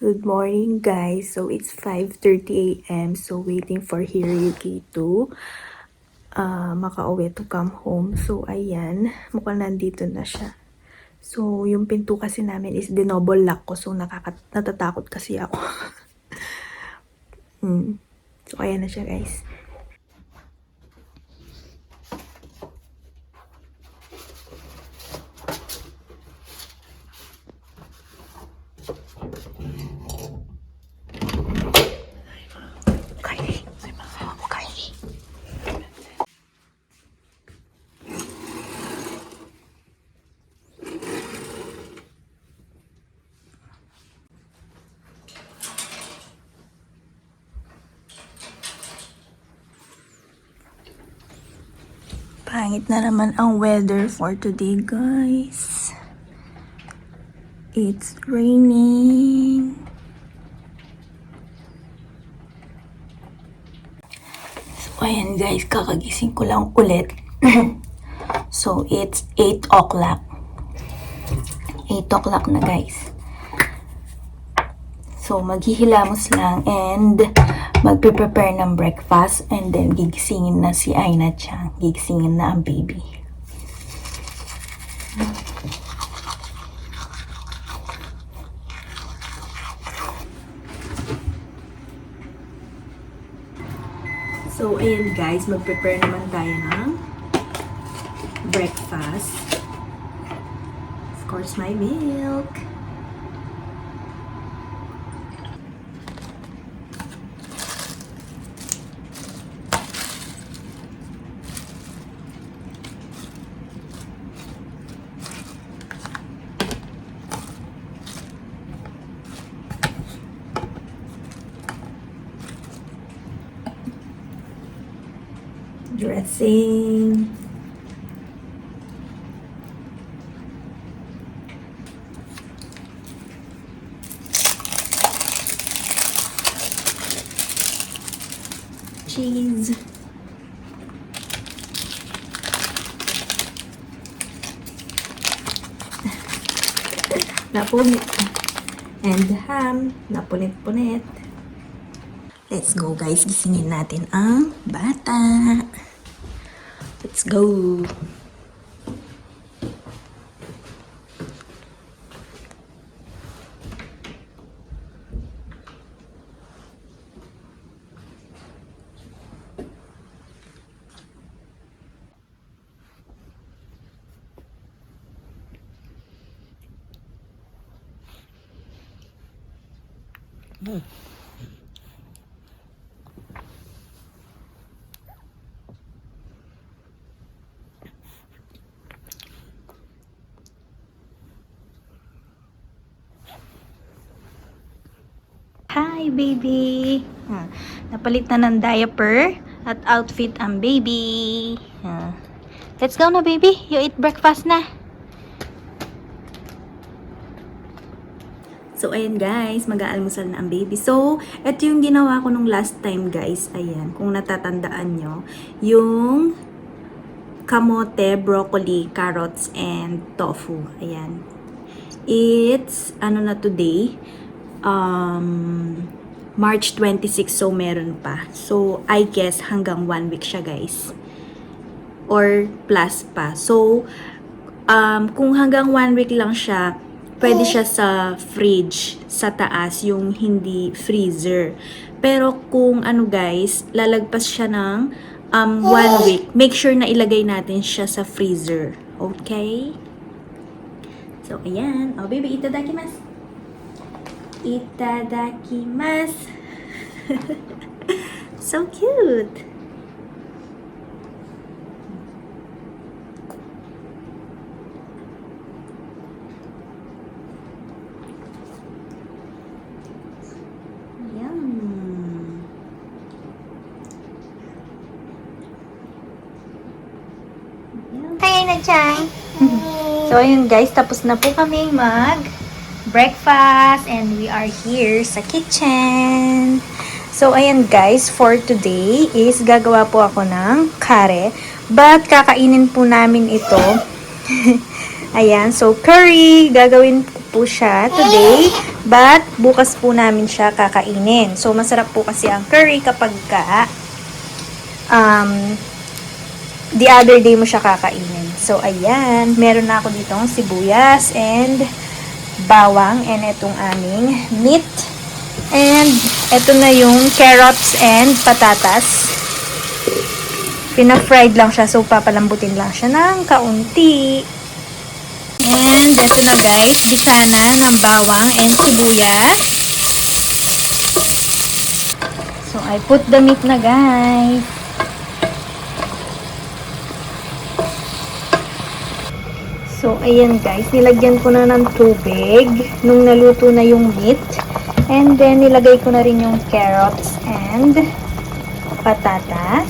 Good morning, guys. So, it's 5:30 a.m. So, waiting for Hiroyuki to makauwi to come home. So, ayan. Mukhang nandito na siya. So, yung pinto kasi namin is dinoble lock ko. So, natatakot kasi ako. So, ayan na siya, guys. Pangit na naman ang weather for today, guys. It's raining. So, ayan guys, kakagising ko lang ulit. So, it's 8 o'clock. 8 o'clock na, guys. So, maghihilamos lang and magpe-prepare ng breakfast and then gigisingin na si Aina Chang. Gigisingin na ang baby. So, ayan guys, mag-prepare naman tayo ng breakfast. Of course, my milk. Dressing. Cheese. Napunit. And ham. Napunit-punit. Let's go guys. Gisingin natin ang bata. Let's go. Hi, baby! Napalit na ng diaper at outfit ang baby. Let's go na, baby. You eat breakfast na. So, ayan guys, mag-aalmusal na ang baby. So, ito yung ginawa ko nung last time guys. Ayan, kung natatandaan nyo. Yung kamote, broccoli, carrots, and tofu. Ayan. It's, today? March 26, so meron pa. So, I guess hanggang 1 week siya guys. Or plus pa. So, kung hanggang 1 week lang siya, pwede siya sa fridge, sa taas, yung hindi freezer. Pero kung guys, lalagpas siya ng 1 week, make sure na ilagay natin siya sa freezer. Okay? So, ayan. Oh, baby, itadakimasu. Itadakimasu. So cute. Hi, Aina-chan. So, ayun guys, tapos na po kami breakfast and we are here sa kitchen. So, ayan guys, for today is gagawa po ako ng kare. But, kakainin po namin ito. Ayan, so curry. Gagawin po siya today, but bukas po namin siya kakainin. So, masarap po kasi ang curry kapag the other day mo siya kakainin. So, ayan. Meron na ako ditong sibuyas and bawang and itong aming meat. And ito na yung carrots and patatas. Pina-fried lang siya. So, papalambutin lang siya ng kaunti. And ito na guys. Gisa na ng bawang and sibuyas. So, I put the meat na guys. So, ayan guys, nilagyan ko na ng tubig nung naluto na yung meat. And then, nilagay ko na rin yung carrots and patatas.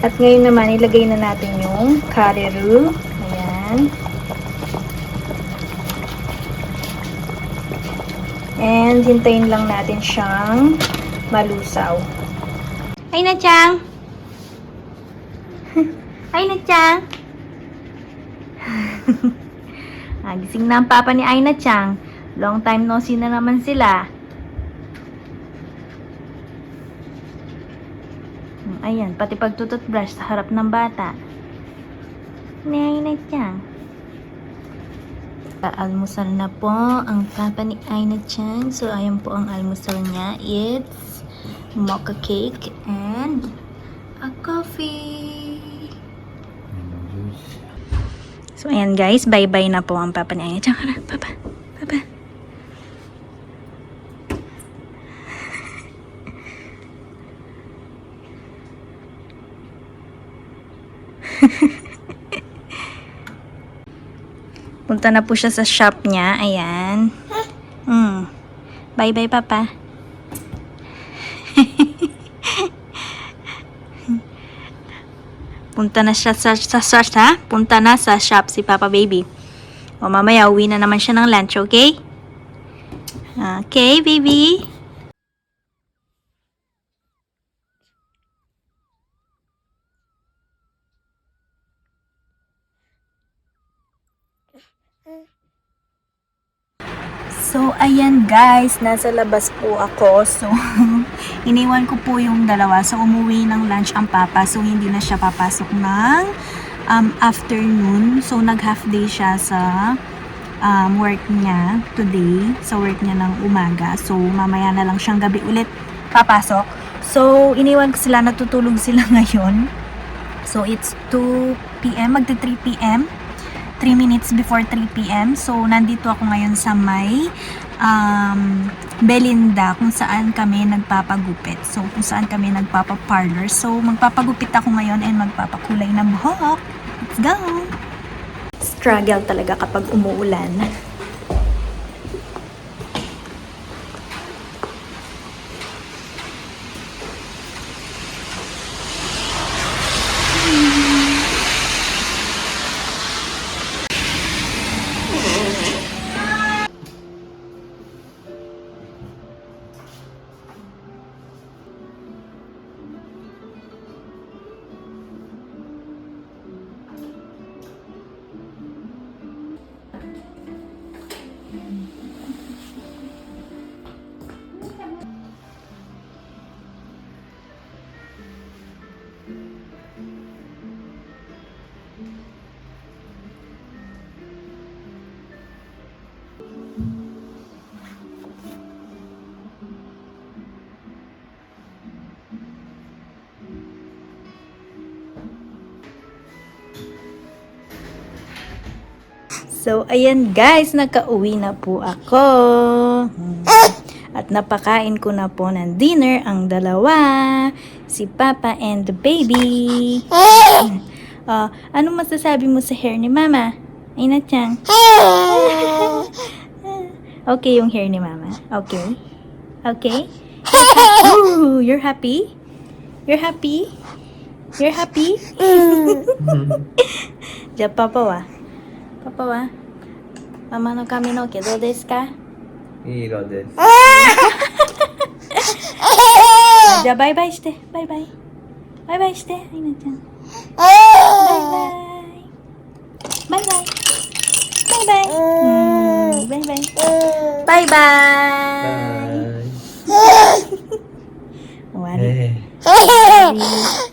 At ngayon naman, nilagay na natin yung curry roux. Ayan. And, hintayin lang natin siyang malusaw. Ay na, Chang! Ay na, Chang! Gising na ang papa ni Aina Chang. Long time no see na naman sila. Ayan, pati pagtututbrush sa harap ng bata ni Aina Chang. Almusal na po ang papa ni Aina Chang. So, ayan po ang almusal niya. It's mocha cake and a coffee. So, ayan guys, bye-bye na po ang papa ni Aina. Diyan ka na, papa. Papa. Punta na po siya sa shop niya. Ayan. Bye-bye, papa. Punta na siya punta na sa shop si Papa Baby. O mamaya uwi na naman siya ng lunch, okay? Okay, baby. So, ayan guys, nasa labas po ako. So, iniwan ko po yung dalawa. So, umuwi ng lunch ang papa. So, hindi na siya papasok ng afternoon. So, nag-half day siya sa work niya today. Sa work niya ng umaga. So, mamaya na lang siyang gabi ulit papasok. So, iniwan ko sila. Natutulog sila ngayon. So, it's 2 p.m. Magta 3 p.m. 3 minutes before 3 p.m. So, nandito ako ngayon sa may Belinda kung saan kami nagpapagupit. So, kung saan kami nagpapaparlor. So, magpapagupit ako ngayon and magpapakulay ng buhok. Let's go! Struggle talaga kapag umuulan. So, ayan guys, nakauwi na po ako. At napakain ko na po ng dinner ang dalawa. Si Papa and the baby. Ano masasabi mo sa hair ni Mama? Aina Chang. Okay yung hair ni Mama. Okay? Okay? Ooh, you're happy? You're happy? You're happy? Diyan, Papa wa. Papa wa. Mama no kami no ke, どうですか? いい色です。じゃあバイバイして。バイバイ。バイバイして。アイナちゃん。バイバイ。バイバイ。バイバイ。Bye-bye! Bye. One. Eh. Sorry.